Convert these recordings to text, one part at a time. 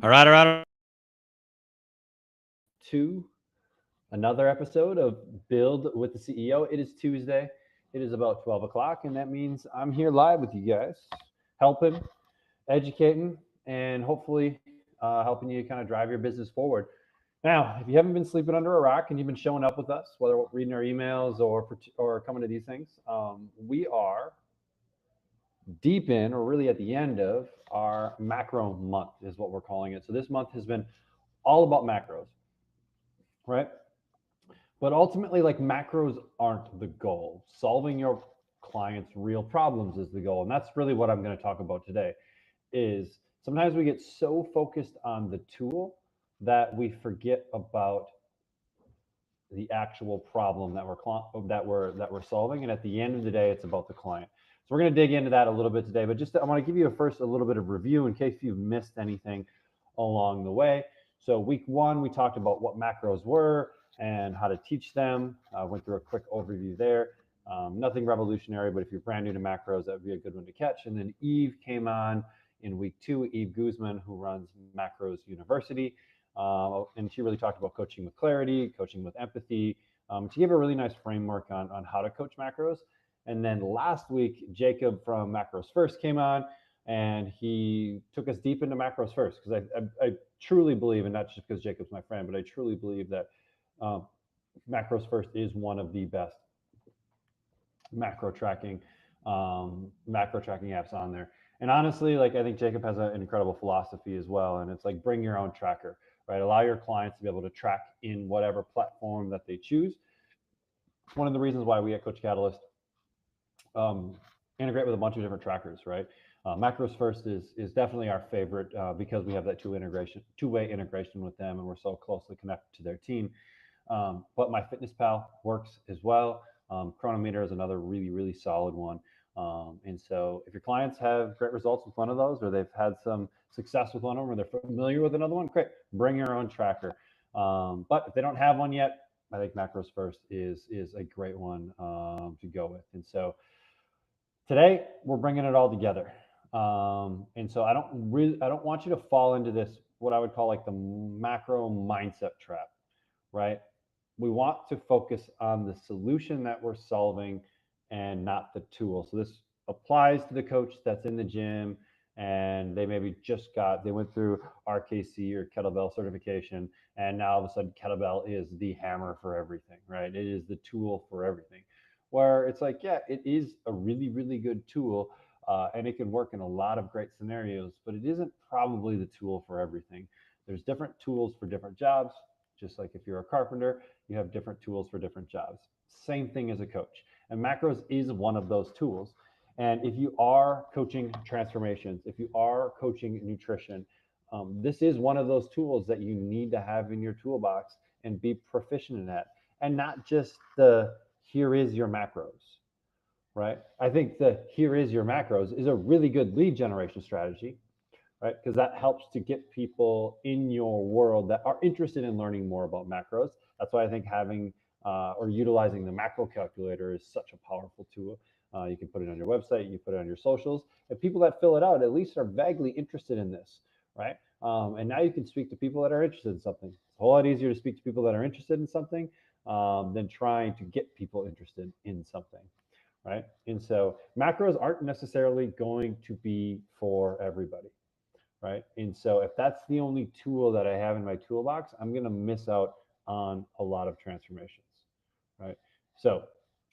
All right. To another episode of Build with the CEO. It is Tuesday. It is about 12 o'clock, and that means I'm here live with you guys, helping, educating, and hopefully helping you kind of drive your business forward. Now, if you haven't been sleeping under a rock and you've been showing up with us, whether reading our emails or coming to these things, we are deep in, or really at the end of our macro month, is what we're calling it. So this month has been all about macros, right? But ultimately, like macros aren't the goal. Solving your clients' real problems is the goal. And that's really what I'm going to talk about today is sometimes we get so focused on the tool that we forget about the actual problem that we're solving. And at the end of the day, it's about the client. So we're going to dig into that a little bit today. But I want to give you first a little bit of review in case you've missed anything along the way. So week one, we talked about what macros were and how to teach them. Went through a quick overview there. Nothing revolutionary, but if you're brand new to macros, that would be a good one to catch. And then Eve came on in week two, Eve Guzman, who runs Macros University. And she really talked about coaching with clarity, coaching with empathy. She gave a really nice framework on how to coach macros. And then last week, Jacob from Macros First came on and he took us deep into Macros First because I truly believe, and not just because Jacob's my friend, but I truly believe that um, Macros First is one of the best macro tracking apps on there. And honestly, like I think Jacob has an incredible philosophy as well. And it's like bring your own tracker, right? Allow your clients to be able to track in whatever platform that they choose. One of the reasons why we at Coach Catalyst um, integrate with a bunch of different trackers, right? Macros First is definitely our favorite because we have that two-way integration with them, and we're so closely connected to their team. But MyFitnessPal works as well. Chronometer is another really, really solid one. And so if your clients have great results with one of those, or they've had some success with one of them, or they're familiar with another one, great, bring your own tracker. But if they don't have one yet, I think Macros First is a great one to go with. And so today we're bringing it all together. And so I don't want you to fall into this, what I would call like the macro mindset trap, right? We want to focus on the solution that we're solving and not the tool. So this applies to the coach that's in the gym and they maybe they went through RKC or kettlebell certification, and now all of a sudden kettlebell is the hammer for everything, right? It is the tool for everything. Where it's like, yeah, it is a really, really good tool, and it can work in a lot of great scenarios, but it isn't probably the tool for everything. There's different tools for different jobs. Just like if you're a carpenter, you have different tools for different jobs. Same thing as a coach. And macros is one of those tools. And if you are coaching transformations, if you are coaching nutrition, this is one of those tools that you need to have in your toolbox and be proficient in that. And not just the here is your macros, right? I think the here is your macros is a really good lead generation strategy, right? Because that helps to get people in your world that are interested in learning more about macros. That's why I think having or utilizing the macro calculator is such a powerful tool. You can put it on your website, you put it on your socials, and people that fill it out at least are vaguely interested in this, right? And now you can speak to people that are interested in something. It's a whole lot easier to speak to people that are interested in something than trying to get people interested in something, right? And so macros aren't necessarily going to be for everybody, right? And so if that's the only tool that I have in my toolbox, I'm going to miss out on a lot of transformations, right? So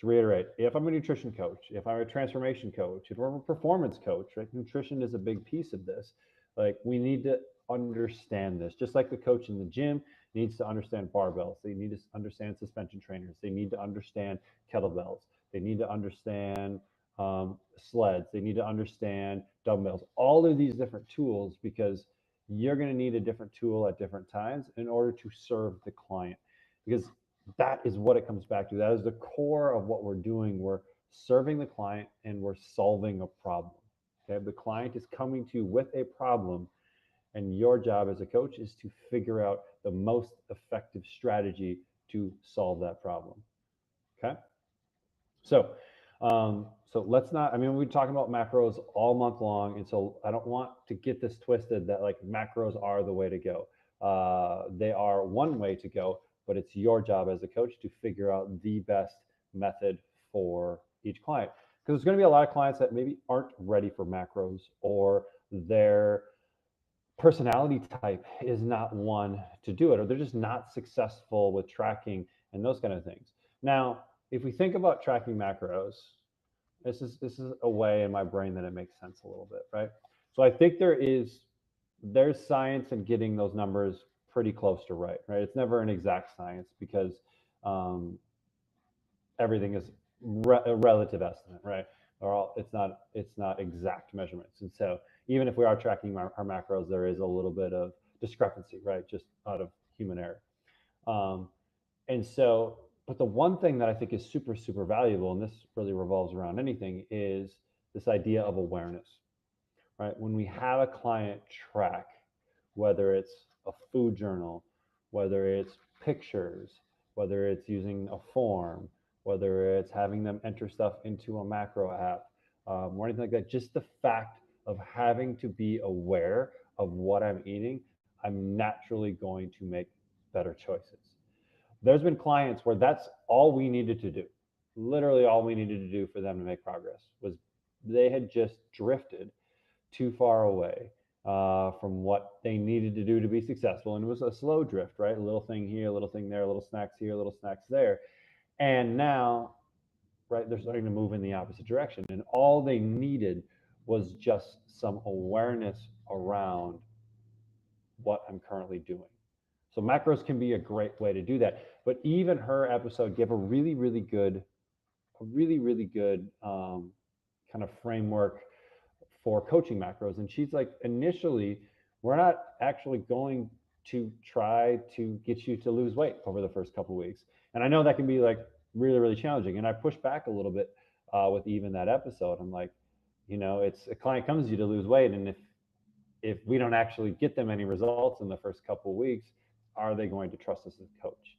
to reiterate, if I'm a nutrition coach, if I'm a transformation coach, if I'm a performance coach, right? Nutrition is a big piece of this. Like we need to understand this, just like the coach in the gym needs to understand barbells. They need to understand suspension trainers. They need to understand kettlebells. They need to understand sleds. They need to understand dumbbells, all of these different tools, because you're going to need a different tool at different times in order to serve the client. Because that is what it comes back to. That is the core of what we're doing. We're serving the client and we're solving a problem. Okay? The client is coming to you with a problem, and your job as a coach is to figure out the most effective strategy to solve that problem. Okay? So So let's not, I mean, we're talking about macros all month long. And so I don't want to get this twisted that like macros are the way to go. They are one way to go, but it's your job as a coach to figure out the best method for each client. Because there's going to be a lot of clients that maybe aren't ready for macros, or their personality type is not one to do it, or they're just not successful with tracking and those kind of things. Now, if we think about tracking macros, this is a way in my brain that it makes sense a little bit, right? So I think there's science in getting those numbers pretty close to right? It's never an exact science because um, everything is a relative estimate, right? Or all, it's not exact measurements, and so even if we are tracking our macros, there is a little bit of discrepancy, right? Just out of human error. Um, and so, but the one thing that I think is super, super valuable, and this really revolves around anything, is this idea of awareness, right? When we have a client track, whether it's a food journal, whether it's pictures, whether it's using a form, whether it's having them enter stuff into a macro app, or anything like that, just the fact of having to be aware of what I'm eating, I'm naturally going to make better choices. There's been clients where that's all we needed to do. Literally all we needed to do for them to make progress was they had just drifted too far away from what they needed to do to be successful. And it was a slow drift, right? A little thing here, a little thing there, a little snacks here, a little snacks there. And now, right, they're starting to move in the opposite direction. And all they needed was just some awareness around what I'm currently doing. So macros can be a great way to do that. But even her episode gave a really, really good kind of framework for coaching macros. And she's like, initially, we're not actually going to try to get you to lose weight over the first couple of weeks. And I know that can be like really, really challenging. And I push back a little bit with even that episode. I'm like, it's a client comes to you to lose weight, and if we don't actually get them any results in the first couple of weeks, are they going to trust us as a coach?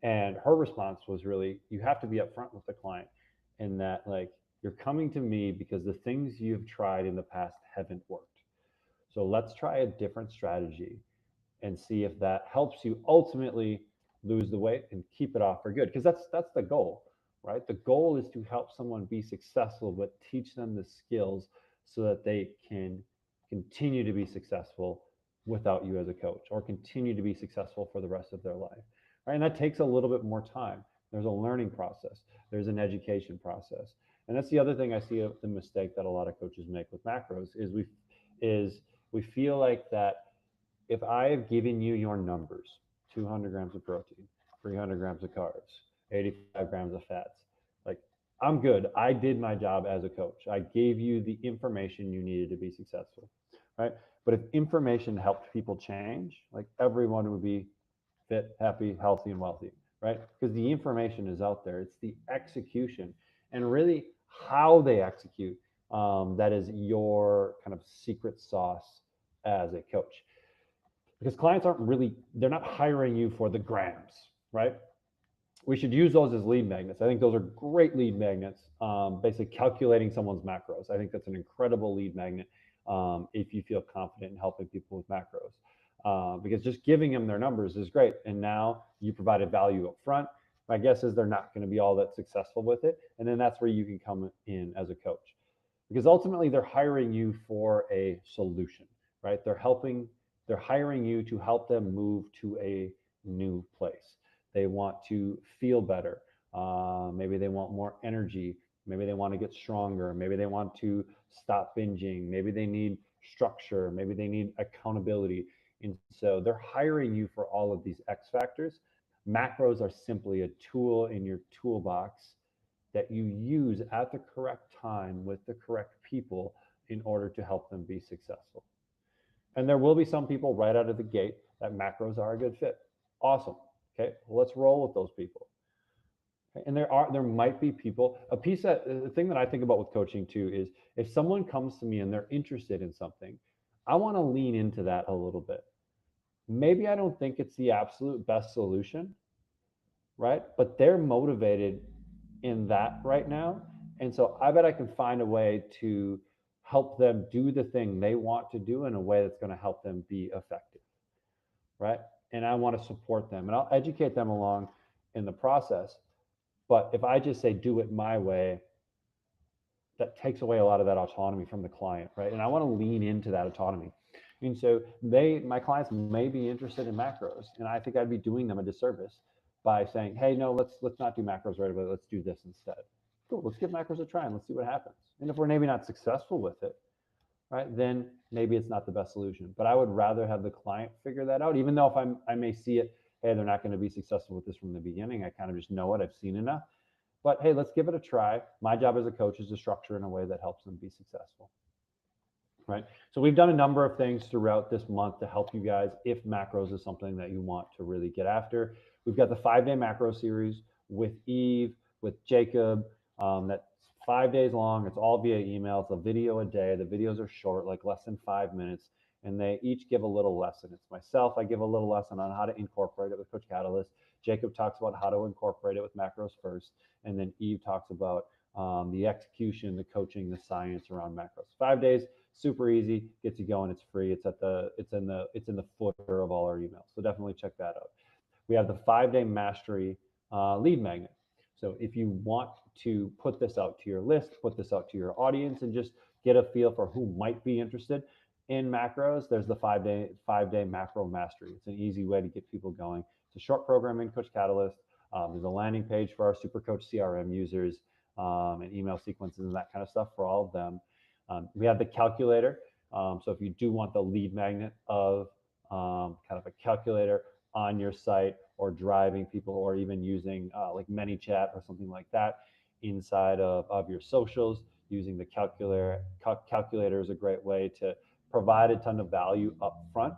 And her response was really, you have to be upfront with the client in that, like, you're coming to me because the things you've tried in the past haven't worked. So let's try a different strategy and see if that helps you ultimately lose the weight and keep it off for good. Because that's the goal, right? The goal is to help someone be successful, but teach them the skills so that they can continue to be successful without you as a coach, or continue to be successful for the rest of their life. Right? And that takes a little bit more time. There's a learning process. There's an education process. And that's the other thing I see of the mistake that a lot of coaches make with macros is we feel like that if I have given you your numbers, 200 grams of protein, 300 grams of carbs, 85 grams of fats, like, I'm good. I did my job as a coach. I gave you the information you needed to be successful, right? But if information helped people change, like, everyone would be fit, happy, healthy, and wealthy, right? Because the information is out there. It's the execution and really how they execute that is your kind of secret sauce as a coach, because clients aren't really, they're not hiring you for the grams, right? We should use those as lead magnets. I think those are great lead magnets. Basically calculating someone's macros, I think that's an incredible lead magnet if you feel confident in helping people with macros, because just giving them their numbers is great, and now you provided value up front. My guess is they're not going to be all that successful with it, and then that's where you can come in as a coach, because ultimately they're hiring you for a solution, right? They're hiring you to help them move to a new place. They want to feel better. Maybe they want more energy. Maybe they want to get stronger. Maybe they want to stop binging. Maybe they need structure. Maybe they need accountability. And so they're hiring you for all of these X factors. Macros are simply a tool in your toolbox that you use at the correct time with the correct people in order to help them be successful. And there will be some people right out of the gate that macros are a good fit. Awesome. Okay, well, let's roll with those people. Okay? And there might be people. The thing that I think about with coaching too is, if someone comes to me and they're interested in something, I want to lean into that a little bit. Maybe I don't think it's the absolute best solution, right? But they're motivated in that right now. And so I bet I can find a way to help them do the thing they want to do in a way that's going to help them be effective, right? And I want to support them and I'll educate them along in the process. But if I just say do it my way, that takes away a lot of that autonomy from the client, right? And I want to lean into that autonomy. And so my clients may be interested in macros, and I think I'd be doing them a disservice by saying, hey, no, let's not do macros right away. Let's do this instead. Cool, let's give macros a try and let's see what happens. And if we're maybe not successful with it, right, then maybe it's not the best solution. But I would rather have the client figure that out, even though if I may see it, hey, they're not going to be successful with this from the beginning. I kind of just know it. I've seen enough. But hey, let's give it a try. My job as a coach is to structure in a way that helps them be successful. Right. So we've done a number of things throughout this month to help you guys if macros is something that you want to really get after. We've got the 5-day macro series with Eve, with Jacob. That's 5 days long. It's all via email. It's a video a day. The videos are short, like less than 5 minutes, and they each give a little lesson. It's myself. I give a little lesson on how to incorporate it with Coach Catalyst. Jacob talks about how to incorporate it with macros first, and then Eve talks about the execution, the coaching, the science around macros. 5 days, super easy, gets you going. It's free. It's in the footer of all our emails. So definitely check that out. We have the 5-day mastery lead magnet. So if you want to put this out to your list, put this out to your audience, and just get a feel for who might be interested in macros, there's the 5-day macro mastery. It's an easy way to get people going. It's a short program in Coach Catalyst. There's a landing page for our Super Coach CRM users and email sequences and that kind of stuff for all of them. We have the calculator. So if you do want the lead magnet of kind of a calculator on your site or driving people or even using like ManyChat or something like that inside of your socials, using the calculator is a great way to provide a ton of value up front.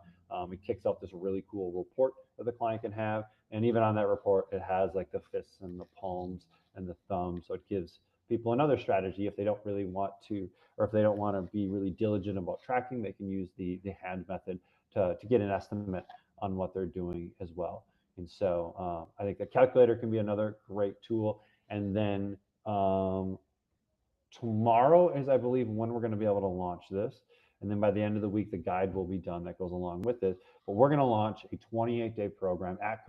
It kicks off this really cool report that the client can have. And even on that report, it has like the fists and the palms and the thumbs. So it gives people another strategy if they don't really want to, or if they don't want to be really diligent about tracking, they can use the hand method to get an estimate on what they're doing as well. And so I think the calculator can be another great tool. And then tomorrow is, I believe, when we're going to be able to launch this. And then by the end of the week, the guide will be done that goes along with it. But we're going to launch a 28-day program at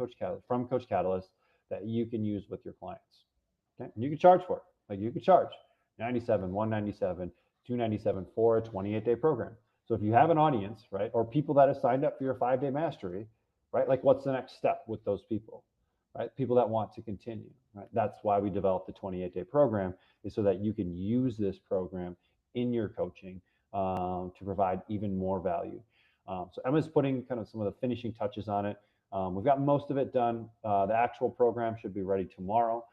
from Coach Catalyst that you can use with your clients. Okay? And you can charge for it. Like you could charge 97, 197, 297 for a 28-day program. So if you have an audience, right, or people that have signed up for your 5-day mastery, right, like what's the next step with those people, right? People that want to continue, right? That's why we developed the 28-day program, is so that you can use this program in your coaching to provide even more value. So Emma's putting kind of some of the finishing touches on it. We've got most of it done. The actual program should be ready tomorrow.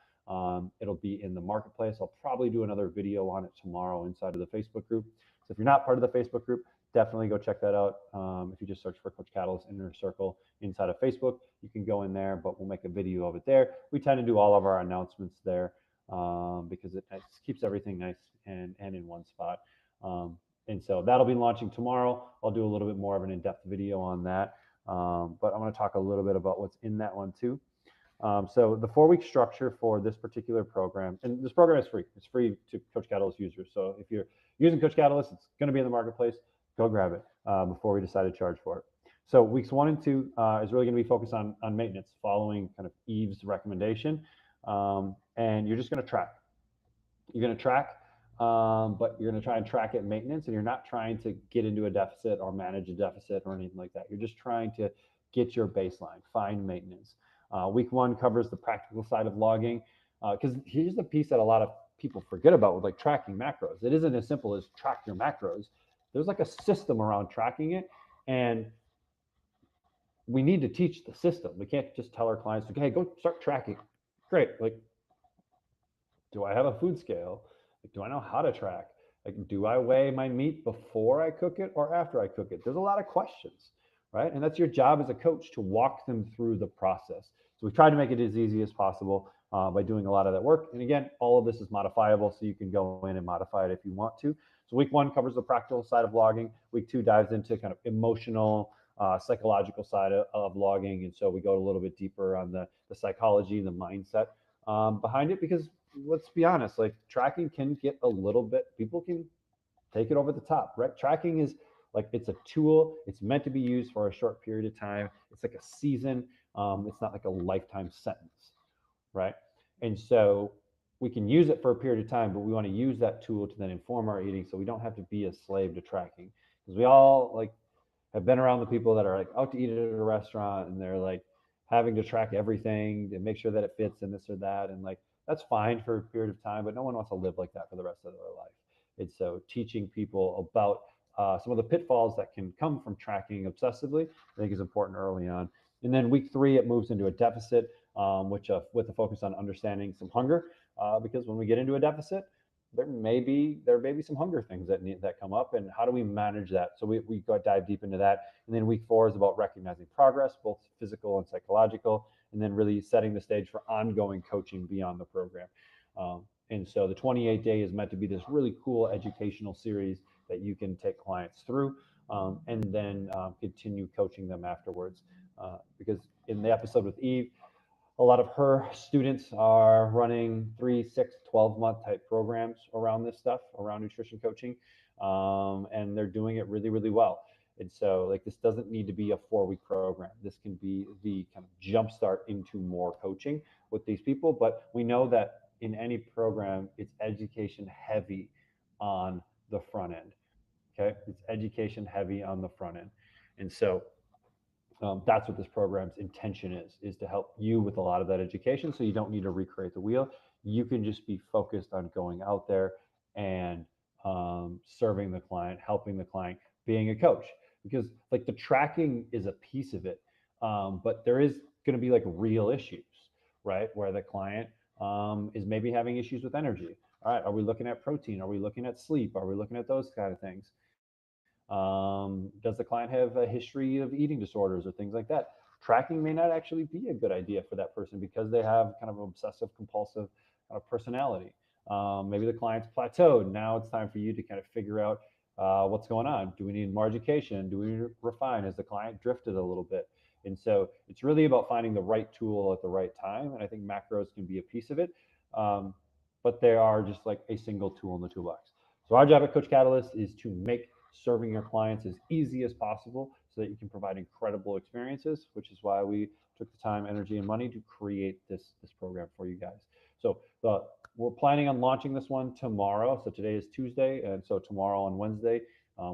It'll be in the marketplace. I'll probably do another video on it tomorrow inside of the Facebook group. So if you're not part of the Facebook group, definitely go check that out. If you just search for Coach Catalyst Inner Circle inside of Facebook, you can go in there, but we'll make a video of it there. We tend to do all of our announcements there because it keeps everything nice and in one spot. And so that'll be launching tomorrow. I'll do a little bit more of an in-depth video on that. But I'm going to talk a little bit about what's in that one too. So the 4-week structure for this particular program, and this program is free. It's free to Coach Catalyst users. So if you're using Coach Catalyst, it's going to be in the marketplace. Go grab it before we decide to charge for it. So weeks 1 and 2 is really going to be focused on maintenance, following kind of Eve's recommendation. And you're just going to track. You're going to track, but you're going to try and track it maintenance, and you're not trying to get into a deficit or manage a deficit or anything like that. You're just trying to get your baseline, find maintenance. Week 1 covers the practical side of logging, because here's the piece that a lot of people forget about with like tracking macros. It isn't as simple as track your macros. There's like a system around tracking it, and we need to teach the system. We can't just tell our clients, okay, hey, go start tracking. Great. Like, do I have a food scale? Like, do I know how to track? Like, do I weigh my meat before I cook it or after I cook it? There's a lot of questions, right? And that's your job as a coach, to walk them through the process. So we try to make it as easy as possible by doing a lot of that work. And again, all of this is modifiable, so you can go in and modify it if you want to. So week 1 covers the practical side of logging. Week 2 dives into kind of emotional, psychological side of logging. And so we go a little bit deeper on the psychology, the mindset behind it, because let's be honest, like tracking can get a little bit, people can take it over the top, right? Tracking is like, it's a tool. It's meant to be used for a short period of time. It's like a season. It's not like a lifetime sentence, right? And so we can use it for a period of time, but we want to use that tool to then inform our eating so we don't have to be a slave to tracking. Because we all like have been around the people that are like out to eat at a restaurant and they're like having to track everything and make sure that it fits and this or that. And like, that's fine for a period of time, but no one wants to live like that for the rest of their life. And so teaching people about some of the pitfalls that can come from tracking obsessively, I think is important early on. And then week 3, it moves into a deficit, which with a focus on understanding some hunger, because when we get into a deficit, there may be some hunger things that come up, and how do we manage that? So we go dive deep into that. And then week 4 is about recognizing progress, both physical and psychological, and then really setting the stage for ongoing coaching beyond the program. And so the 28 day is meant to be this really cool educational series that you can take clients through, and then continue coaching them afterwards. Because in the episode with Eve, a lot of her students are running 3, 6, 12-month type programs around this stuff, around nutrition coaching, and they're doing it really, really well. And so, like, this doesn't need to be a 4-week program. This can be the kind of jumpstart into more coaching with these people. But we know that in any program, it's education heavy on the front end. Okay, it's education heavy on the front end, and so that's what this program's intention is to help you with a lot of that education, so you don't need to recreate the wheel. You can just be focused on going out there and serving the client, helping the client, being a coach. Because like the tracking is a piece of it, but there is going to be like real issues, right? Where the client is maybe having issues with energy. All right, are we looking at protein? Are we looking at sleep? Are we looking at those kind of things? Does the client have a history of eating disorders or things like that? Tracking may not actually be a good idea for that person because they have kind of obsessive compulsive kind of personality. Maybe the client's plateaued. Now it's time for you to kind of figure out what's going on. Do we need more education? Do we refine? Has the client drifted a little bit? And so it's really about finding the right tool at the right time. And I think macros can be a piece of it. Um, but they are just like a single tool in the toolbox. So our job at Coach Catalyst is to make serving your clients as easy as possible so that you can provide incredible experiences, which is why we took the time, energy, and money to create this program for you guys. So we're planning on launching this one tomorrow. So today is Tuesday, and so tomorrow and Wednesday,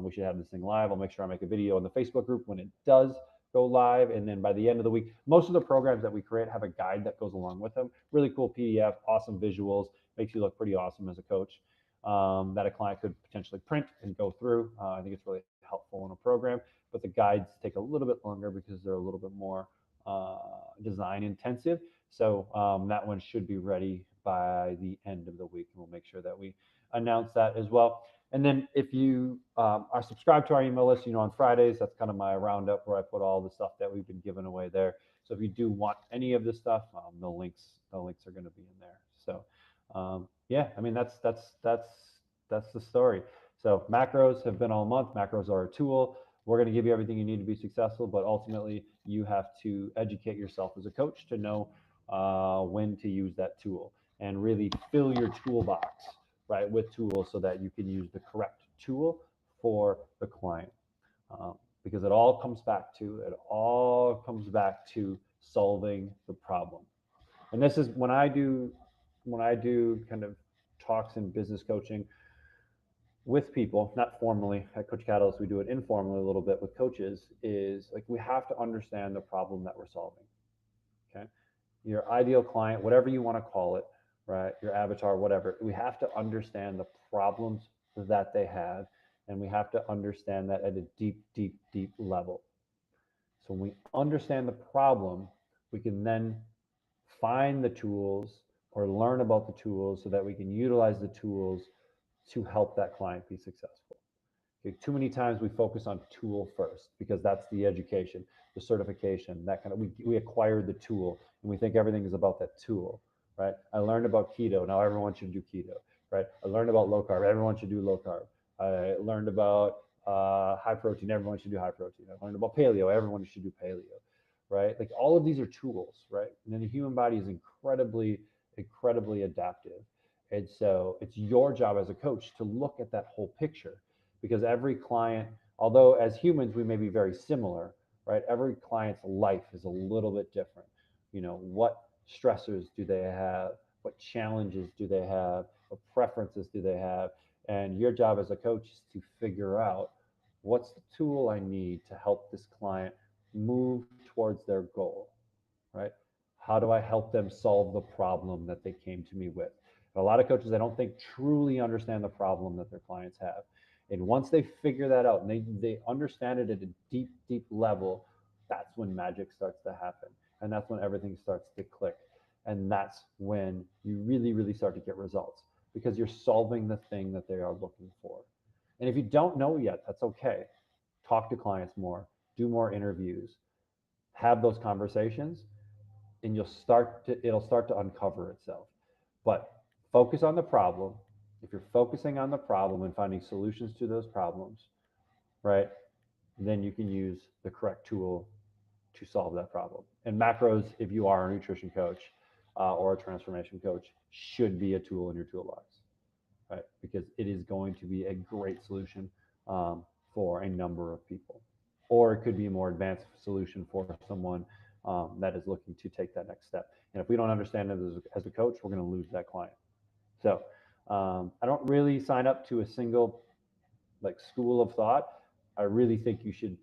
we should have this thing live. I'll make sure I make a video in the Facebook group when it does go live. And then by the end of the week, most of the programs that we create have a guide that goes along with them. Really cool PDF, awesome visuals, makes you look pretty awesome as a coach, that a client could potentially print and go through. I think it's really helpful in a program, but the guides take a little bit longer because they're a little bit more design intensive. So that one should be ready by the end of the week, and we'll make sure that we announce that as well. And then if you are subscribed to our email list, on Fridays, that's kind of my roundup where I put all the stuff that we've been giving away there. So if you do want any of this stuff, the links are going to be in there. So yeah, I mean that's the story. So macros have been all month. Macros are a tool. We're going to give you everything you need to be successful, but ultimately you have to educate yourself as a coach to know when to use that tool and really fill your toolbox, right, with tools so that you can use the correct tool for the client. Because it all comes back to solving the problem. And this is when I do kind of talks in business coaching with people, not formally at Coach Catalyst, we do it informally a little bit with coaches, is like we have to understand the problem that we're solving. Okay. Your ideal client, whatever you want to call it, right? Your avatar, whatever, we have to understand the problems that they have. And we have to understand that at a deep, deep, deep level. So when we understand the problem, we can then find the tools or learn about the tools so that we can utilize the tools to help that client be successful. Okay, too many times we focus on tool first because that's the education, the certification, that kind of, we acquired the tool and we think everything is about that tool, right? I learned about keto. Now everyone should do keto, right? I learned about low carb. Everyone should do low carb. I learned about high protein. Everyone should do high protein. I learned about paleo. Everyone should do paleo, right? Like all of these are tools, right? And then the human body is incredibly incredibly adaptive. And so it's your job as a coach to look at that whole picture, because every client, although as humans we may be very similar, right? Every client's life is a little bit different. What stressors do they have? What challenges do they have? What preferences do they have? And your job as a coach is to figure out what's the tool I need to help this client move towards their goal, right? How do I help them solve the problem that they came to me with? And a lot of coaches, I don't think, truly understand the problem that their clients have. And once they figure that out and they understand it at a deep, deep level, that's when magic starts to happen. And that's when everything starts to click. And that's when you really, really start to get results, because you're solving the thing that they are looking for. And if you don't know yet, that's okay. Talk to clients more, do more interviews, have those conversations, and it'll start to uncover itself. But focus on the problem. If you're focusing on the problem and finding solutions to those problems, right, then you can use the correct tool to solve that problem. And macros, if you are a nutrition coach or a transformation coach, should be a tool in your toolbox, right? Because it is going to be a great solution for a number of people. Or it could be a more advanced solution for someone that is looking to take that next step. And if we don't understand it as a coach, we're going to lose that client. So I don't really sign up to a single school of thought. I really think you should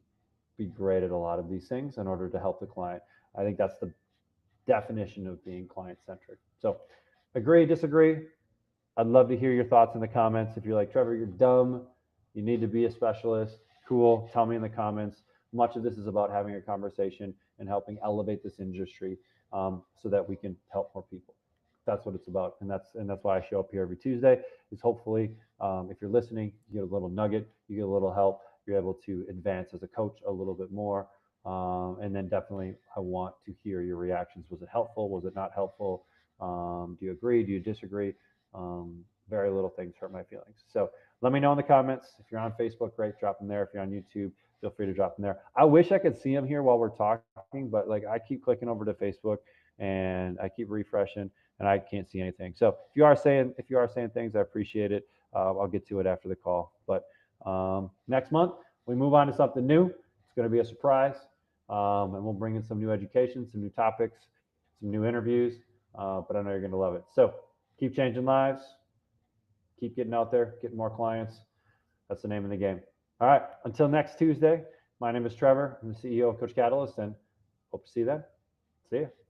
be great at a lot of these things in order to help the client. I think that's the definition of being client centric. So agree, disagree. I'd love to hear your thoughts in the comments. If you're like, Trevor, you're dumb, you need to be a specialist, cool, tell me in the comments. Much of this is about having a conversation and helping elevate this industry so that we can help more people. That's what it's about. And that's why I show up here every Tuesday, is hopefully if you're listening, you get a little nugget, you get a little help, you're able to advance as a coach a little bit more. And then definitely I want to hear your reactions. Was it helpful? Was it not helpful? Do you agree? Do you disagree? Very little things hurt my feelings. So let me know in the comments. If you're on Facebook, great, drop them there. If you're on YouTube, feel free to drop them there. I wish I could see them here while we're talking, but I keep clicking over to Facebook and I keep refreshing and I can't see anything. So if you are saying things, I appreciate it. I'll get to it after the call. But next month we move on to something new. It's going to be a surprise, and we'll bring in some new education, some new topics, some new interviews. But I know you're going to love it. So keep changing lives. Keep getting out there, getting more clients. That's the name of the game. All right. Until next Tuesday, my name is Trevor. I'm the CEO of Coach Catalyst, and hope to see you then. See you.